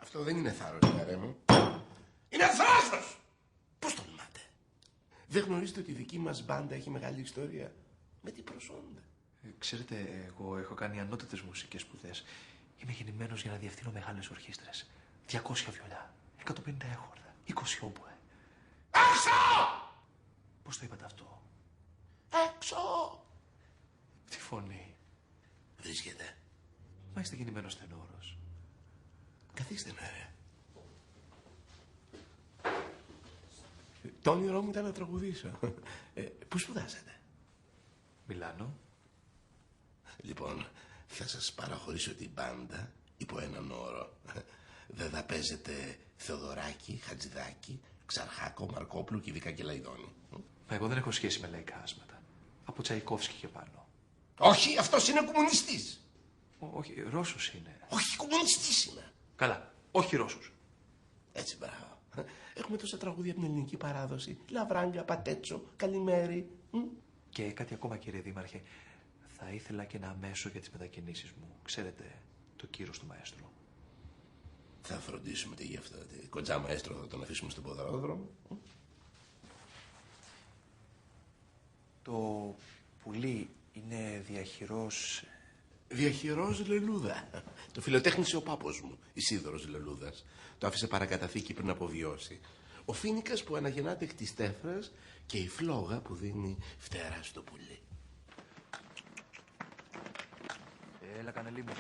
Αυτό δεν είναι θάρρος, ρε μου. Είναι θράσος! Πώς τολμάτε? Δεν γνωρίζετε ότι η δική μας μπάντα έχει μεγάλη ιστορία? Με τι προσόντα. Ξέρετε, εγώ έχω κάνει ανώτατες μουσικές σπουδές. Είμαι γεννημένος για να διευθύνω μεγάλες ορχήστρες. 200 βιολιά, 150 έχορδα, 20 όμποε. Έξω! Πώς το είπατε αυτό? Έξω! Τι φωνή. Βρίσκεται. Μα είστε γεννημένος τενόρος. Καθίστε με, ρε. Το όνειρό μου ήταν να τραγουδήσω. Πού σπουδάσατε? Μιλάνο. Λοιπόν, θα σας παραχωρήσω την μπάντα υπό έναν όρο. Δεν θα παίζετε Θεοδωράκη, Χατζηδάκη, Ξαρχάκο, Μαρκόπλου, Κηδικά και Λαϊδόνη. Μα εγώ δεν έχω σχέση με λαϊκά άσματα. Από Τσαϊκόφσκι και πάνω. Όχι, αυτός είναι κομμουνιστής. Όχι, Ρώσος είναι. Όχι, κομμουνιστής είναι. Καλά, όχι Ρώσος. Έτσι, μπράβο. Έχουμε τόσα τραγούδια από την ελληνική παράδοση. Λαβράγκα, Πατέτσο, Καλημέρι. Και κάτι ακόμα, κύριε Δήμαρχε. Θα ήθελα και ένα μέσο για τις μετακινήσεις μου. Ξέρετε, το κύρος του μαέστρου. Θα φροντίσουμε τι γι' αυτό. Κοντζά μαέστρο θα τον αφήσουμε στον ποδαρόδρομο. Το πουλί είναι διαχειρός... Διαχειρός Λελούδα. Το φιλοτέχνησε ο πάπος μου, Ισίδωρος Λελούδας. Το άφησε παρακαταθήκη πριν αποβιώσει. Ο φοίνικας που αναγεννάται εκ της τέφρας και η φλόγα που δίνει φτερά στο πουλί. Έλα, Κανελή μου.